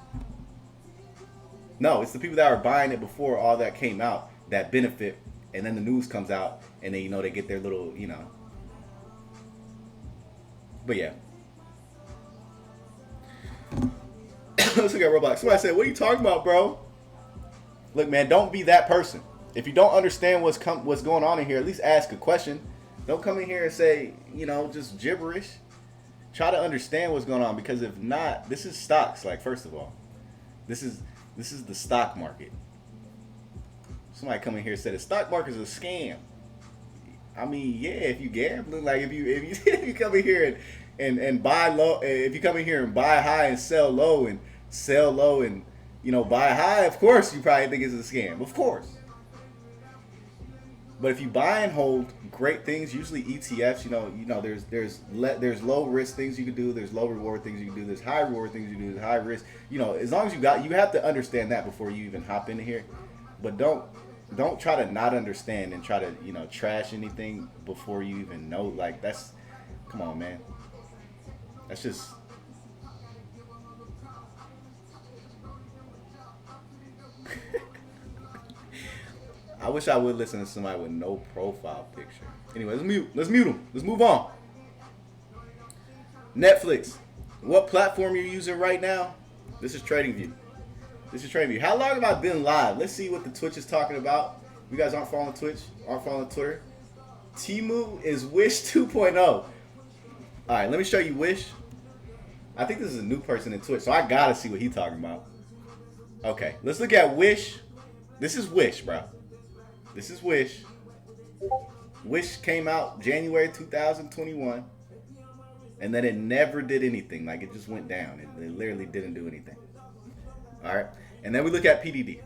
No, it's the people that are buying it before all that came out that benefit, and then the news comes out, and then they get their little, But yeah. Let's look at Roblox. Somebody said, what are you talking about, bro? Look, man, don't be that person. If you don't understand what's going on in here, at least ask a question. Don't come in here and say, you know, just gibberish. Try to understand what's going on, because if not, this is stocks. Like, first of all, this is the stock market. Somebody come in here and said the stock market is a scam. I mean, yeah, if you gamble, like if you if you come in here and buy low, if you come in here and buy high and sell low and you know, buy high, of course you probably think it's a scam, of course. But if you buy and hold great things, usually ETFs, you know, there's low risk things you can do, there's low reward things you can do, there's high reward things you can do, there's high risk. You know, as long as you have to understand that before you even hop into here. But don't try to not understand and try to, you know, trash anything before you even know. Like, that's, come on, man. That's just, I wish I would listen to somebody with no profile picture. Anyway, let's mute them. Let's move on. Netflix. What platform you're using right now? This is TradingView. How long have I been live? Let's see what the Twitch is talking about. You guys aren't following Twitch, aren't following Twitter. Temu is Wish 2.0. All right, let me show you Wish. I think this is a new person in Twitch, so I gotta see what he's talking about. Okay, let's look at Wish. This is Wish, bro. This is Wish. Wish came out January 2021, and then it never did anything. Like, it just went down. It literally didn't do anything. All right, and then we look at PDD.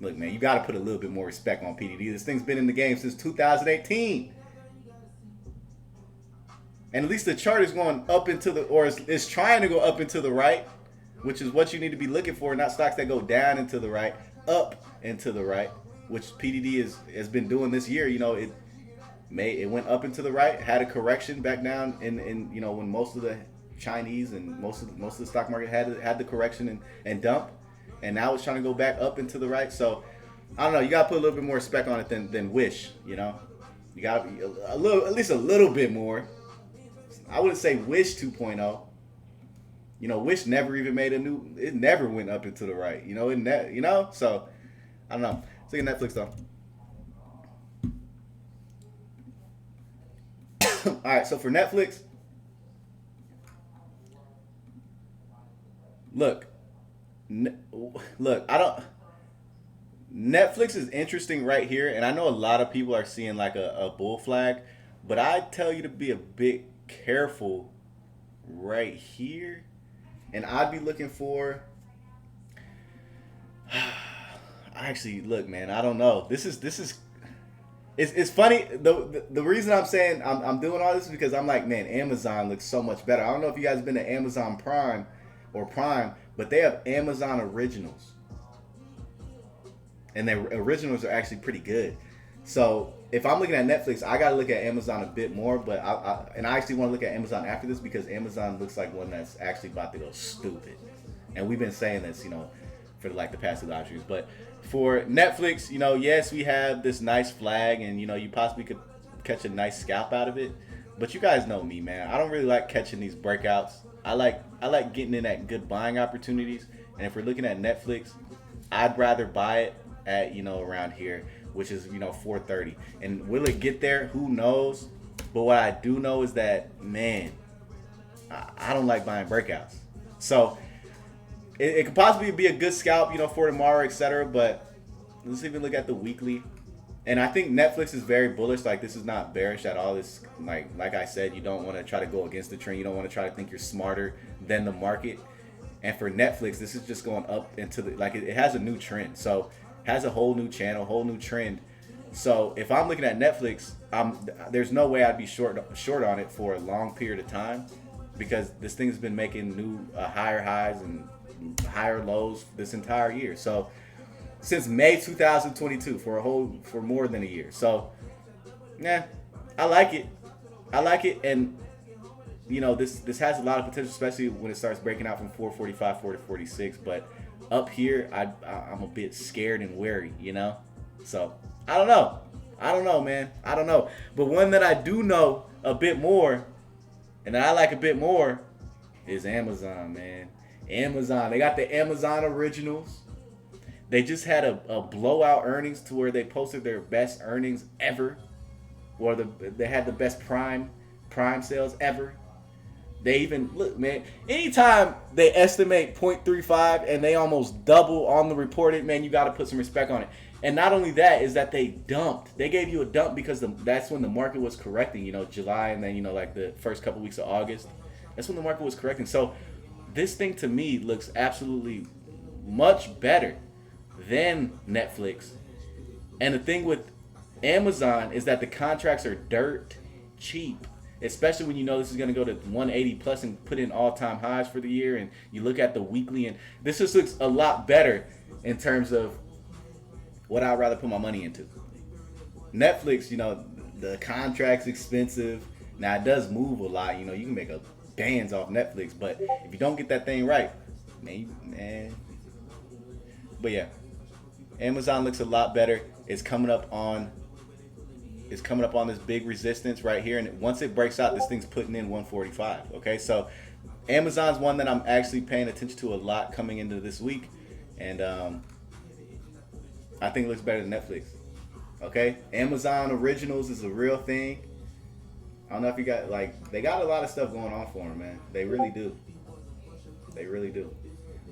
Look, man, you got to put a little bit more respect on PDD. This thing's been in the game since 2018. And at least the chart is going up into the, or is trying to go up into the right, which is what you need to be looking for, not stocks that go down into the right, up into the right, which PDD has been doing this year. You know, it went up into the right, had a correction back down in you know, when most of the Chinese and most of the stock market had the correction and dump, and now it's trying to go back up into the right. So I don't know, you gotta put a little bit more respect on it than Wish. You know, you gotta be at least a little bit more. I wouldn't say Wish 2.0. You know, Wish never even made it never went up into the right. You know, so I don't know. Let's look at Netflix though. All right, so for Netflix, look, Netflix is interesting right here, and I know a lot of people are seeing like a bull flag, but I tell you to be a bit careful right here, and I'd be looking for. Actually, look, man, I don't know. This is. It's funny. The reason I'm saying I'm doing all this is because I'm like, man, Amazon looks so much better. I don't know if you guys have been to Amazon Prime, but they have Amazon Originals, and their originals are actually pretty good. So if I'm looking at Netflix, I gotta look at Amazon a bit more. But I actually want to look at Amazon after this, because Amazon looks like one that's actually about to go stupid, and we've been saying this, you know, for like the past 2 live streams. But for Netflix, you know, yes, we have this nice flag, and you know, you possibly could catch a nice scalp out of it. But you guys know me, man. I don't really like catching these breakouts. I like getting in at good buying opportunities. And if we're looking at Netflix, I'd rather buy it at, you know, around here, which is, you know, 430. And will it get there? Who knows? But what I do know is that, man, I don't like buying breakouts. So it could possibly be a good scalp, you know, for tomorrow, etc. But let's even look at the weekly. And I think Netflix is very bullish. Like, this is not bearish at all. This, like I said, you don't want to try to go against the trend. You don't want to try to think you're smarter than the market. And for Netflix, this is just going up into the, like, it has a new trend. So it has a whole new channel, whole new trend. So if I'm looking at Netflix, there's no way I'd be short on it for a long period of time, because this thing's been making new higher highs and higher lows this entire year. So since May 2022, for more than a year. So yeah, I like it, and you know, this has a lot of potential, especially when it starts breaking out from 445, 446. But up here, I'm a bit scared and wary, you know. So I don't know, man. I don't know. But one that I do know a bit more, and that I like a bit more, is Amazon, man. Amazon. They got the Amazon originals. They just had a blowout earnings to where they posted their best earnings ever. Or they had the best prime sales ever. They even, look, man, anytime they estimate 0.35 and they almost double on the reported, man, you got to put some respect on it. And not only that, is that they dumped. They gave you a dump because that's when the market was correcting, you know, July and then, you know, like the first couple weeks of August. That's when the market was correcting. So this thing to me looks absolutely much better than Netflix. And the thing with Amazon is that the contracts are dirt cheap, especially when you know this is going to go to 180 plus and put in all-time highs for the year. And you look at the weekly, and this just looks a lot better in terms of what I'd rather put my money into. Netflix, you know, the contract's expensive. Now, it does move a lot. You know, you can make a bands off Netflix, but if you don't get that thing right, man. But yeah, Amazon looks a lot better. It's coming up on this big resistance right here, and once it breaks out, this thing's putting in 145. Okay, so Amazon's one that I'm actually paying attention to a lot coming into this week, and I think it looks better than Netflix. Okay, Amazon Originals is a real thing. I don't know if you got, like, they got a lot of stuff going on for them, man. They really do. They really do.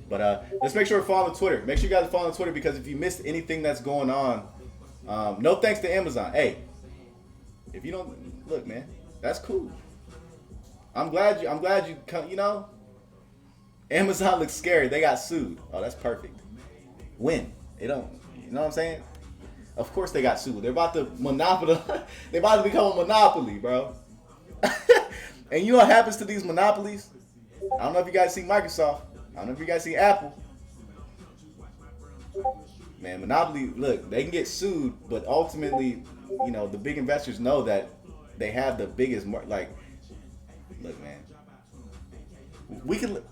But let's make sure to follow Twitter. Make sure you guys follow Twitter, because if you missed anything that's going on, no thanks to Amazon. Hey, if you don't look, man, that's cool. I'm glad you come. You know, Amazon looks scary. They got sued. Oh, that's perfect. When they don't, you know what I'm saying? Of course they got sued. They're about to monopoly. They're about to become a monopoly, bro. And you know what happens to these monopolies? I don't know if you guys see Microsoft. I don't know if you guys see Apple. Man, Monopoly, look, they can get sued, but ultimately, you know, the big investors know that they have the biggest like, look, man.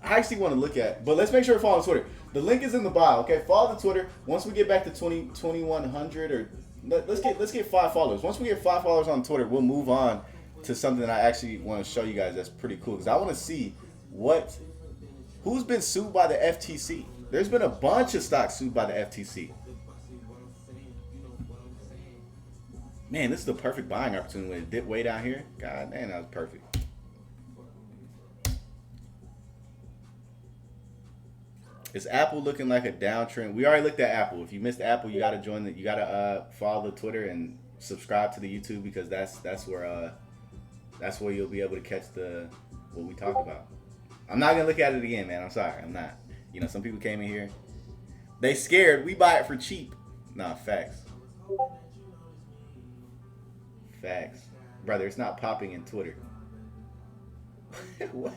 I actually want to look at, but let's make sure to follow Twitter. The link is in the bio, okay? Follow the Twitter. Once we get back to 2,100, or let's get 5 followers. Once we get 5 followers on Twitter, we'll move on to something that I actually want to show you guys that's pretty cool, because I want to see who's been sued by the FTC. There's been a bunch of stocks sued by the FTC. Man, this is the perfect buying opportunity when it dipped way down here. God damn, that was perfect. Is Apple looking like a downtrend? We already looked at Apple. If you missed Apple, you gotta you gotta follow the Twitter and subscribe to the YouTube, because that's where you'll be able to catch what we talked about. I'm not gonna look at it again, man. I'm sorry, I'm not. You know, some people came in here, they scared. We buy it for cheap. Nah, facts. Facts, brother. It's not popping in Twitter. What?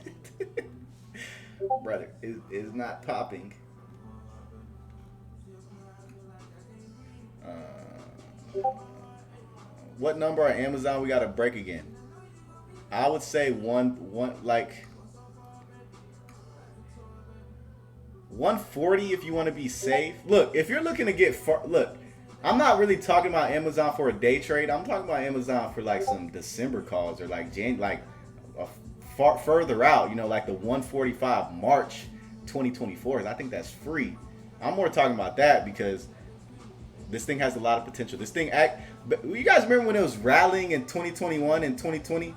Brother, it's not popping. What number on Amazon we got to break again? I would say like 140 if you want to be safe. Look, if you're looking to get look, I'm not really talking about Amazon for a day trade. I'm talking about Amazon for like some December calls, or like far further out, you know, like the 145 March 2024. I think that's free. I'm more talking about that because this thing has a lot of potential. This thing you guys remember when it was rallying in 2021 and 2020?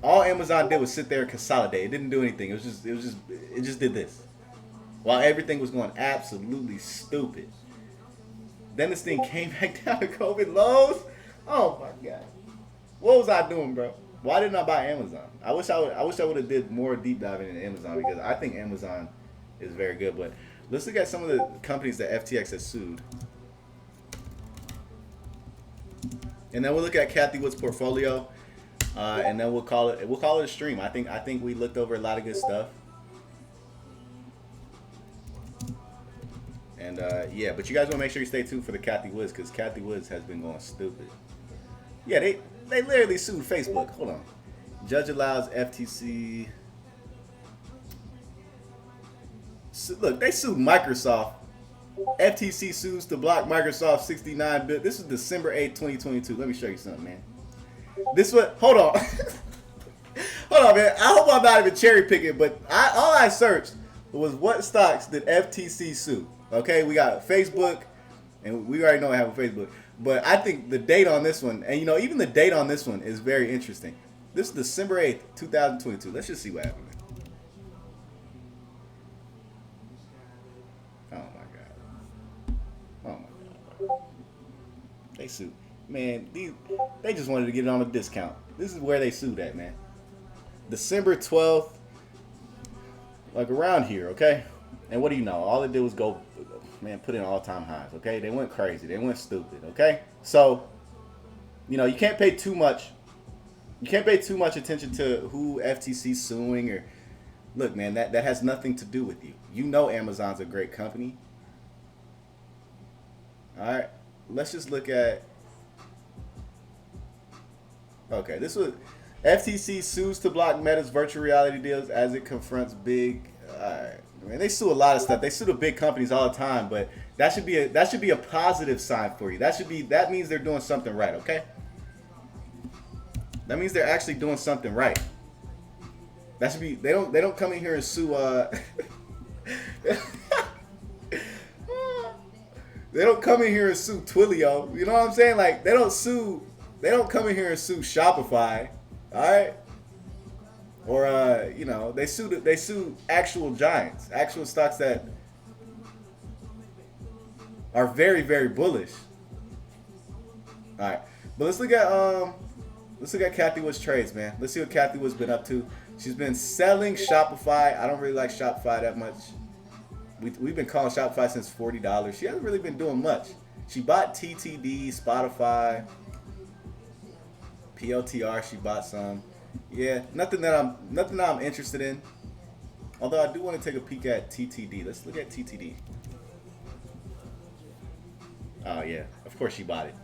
All Amazon did was sit there and consolidate. It didn't do anything. It just did this. While everything was going absolutely stupid. Then this thing came back down to COVID lows. Oh my God. What was I doing, bro? Why didn't I buy Amazon? I wish I would have did more deep diving into Amazon, because I think Amazon is very good. But let's look at some of the companies that FTX has sued. And then we'll look at Kathy Wood's portfolio. And then we'll call it a stream. I think we looked over a lot of good stuff. And yeah, but you guys want to make sure you stay tuned for the Kathy Woods, because Kathy Woods has been going stupid. Yeah, they literally sued Facebook. Hold on. Judge allows FTC. Look, they sued Microsoft. FTC sues to block Microsoft 69 billion. This is December 8th, 2022. Let me show you something, man. This what? Hold on. Hold on, man. I hope I'm not even cherry picking, but all I searched was what stocks did FTC sue. Okay, we got Facebook, and we already know I have a Facebook. But I think the date on this one, and even the date on this one is very interesting. This is December 8th, 2022. Let's just see what happened. Oh my god. They sued. Man, they just wanted to get it on a discount. This is where they sued at, man. December 12th, like around here, okay? And what do you know? All they did was go, man, put in all-time highs, okay? They went crazy. They went stupid, okay? So, you can't pay too much. You can't pay too much attention to who FTC's suing or, look, man, that has nothing to do with you. You know Amazon's a great company. All right, let's just look at. Okay, this was FTC sues to block Meta's virtual reality deals as it confronts big. All right, man, they sue a lot of stuff. They sue the big companies all the time, but that should be a positive sign for you. That means they're doing something right. Okay, that means they're actually doing something right. That should be. They don't come in here and sue. They don't come in here and sue TWLO. You know what I'm saying? Like they don't come in here and sue Shopify. All right? Or they sue actual giants, actual stocks that are very, very bullish. All right. But let's look at Kathy Wood's trades, man. Let's see what Kathy Wood's been up to. She's been selling Shopify. I don't really like Shopify that much. We've been calling Shopify since $40. She hasn't really been doing much. She bought TTD, Spotify, PLTR. She bought some. Yeah, nothing that I'm interested in. Although I do want to take a peek at TTD. Let's look at TTD. Oh yeah, of course she bought it.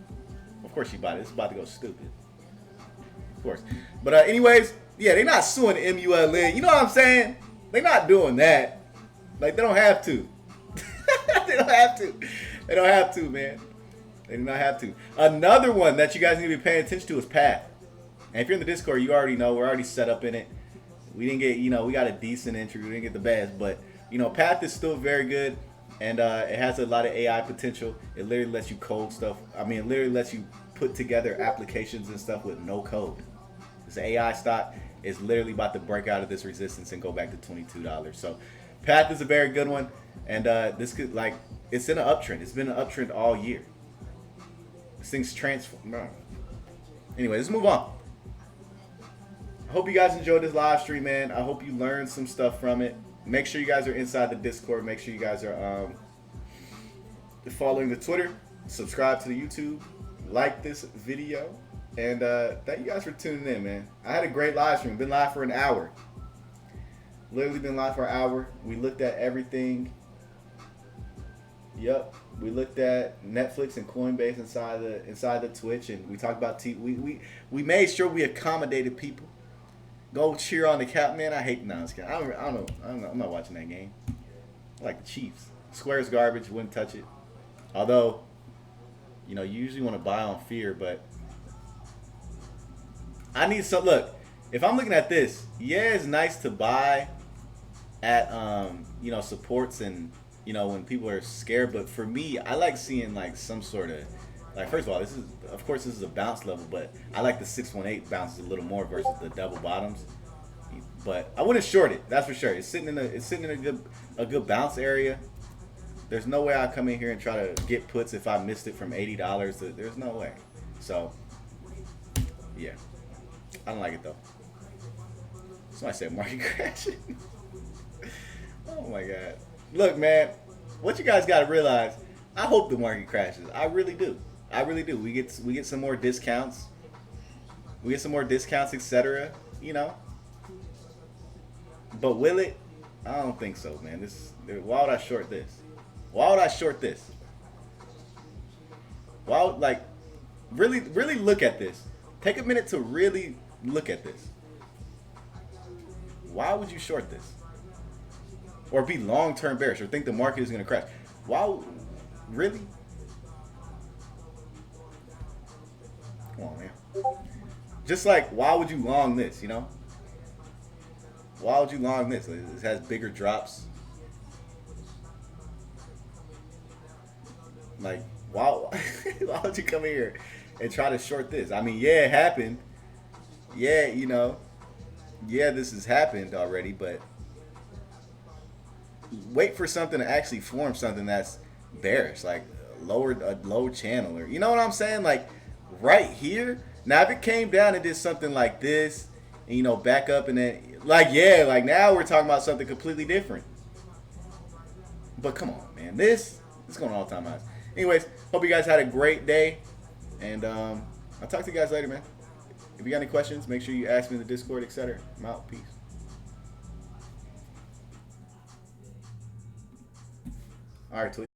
Of course she bought it. It's about to go stupid. Of course. But anyways, yeah, they're not suing MULN. You know what I'm saying? They're not doing that. Like, they don't have to. They don't have to. They don't have to, man. They do not have to. Another one that you guys need to be paying attention to is Path. And if you're in the Discord, you already know. We're already set up in it. We didn't get, we got a decent entry. We didn't get the best. But, Path is still very good. And it has a lot of AI potential. It literally lets you code stuff. I mean, it literally lets you put together applications and stuff with no code. This AI stock is literally about to break out of this resistance and go back to $22. So, Path is a very good one, and this could it's in an uptrend. It's been an uptrend all year. This thing's transformed. Anyway, let's move on. I hope you guys enjoyed this live stream, man. I hope you learned some stuff from it. Make sure you guys are inside the Discord. Make sure you guys are following the Twitter. Subscribe to the YouTube. Like this video, and thank you guys for tuning in, man. I had a great live stream. Been live for an hour. Literally been live for an hour. We looked at everything. Yep, we looked at Netflix and Coinbase inside the Twitch, and we talked about we made sure we accommodated people. Go cheer on the cap, man. I hate I don't know. I'm not watching that game. I like the Chiefs. Square's garbage. Wouldn't touch it. Although, you usually want to buy on fear, but I need some. Look, if I'm looking at this, yeah, it's nice to buy at supports and when people are scared, but for me, I like seeing some sort of first of all, this is a bounce level, but I like the 618 bounces a little more versus the double bottoms. But I wouldn't short it, that's for sure. It's sitting in a good bounce area. There's no way I come in here and try to get puts if I missed it from $80. There's no way. So yeah, I don't like it though. Somebody said market crashing. Oh my god. Look, man, what you guys got to realize, I hope the market crashes. I really do. We get some more discounts. We get some more discounts, etc. But will it? I don't think so, man. Why would I short this? Why would I short this? Really look at this. Take a minute to really look at this. Why would you short this? Or be long-term bearish or think the market is going to crash? Why? Really? Come on, man. Just why would you long this, Why would you long this? It has bigger drops. Like, why? Why would you come here and try to short this? I mean, yeah, it happened. Yeah, you know, yeah, this has happened already, but wait for something to actually form something that's bearish, like a low channel, or you know what I'm saying? Like right here. Now, if it came down and did something like this, and you know, back up and then, like, yeah, like now we're talking about something completely different. But come on, man, this is going all-time highs. Anyways, hope you guys had a great day, and I'll talk to you guys later, man. If you got any questions, make sure you ask me in the Discord, etc. I'm out. Peace. All right, Tweet.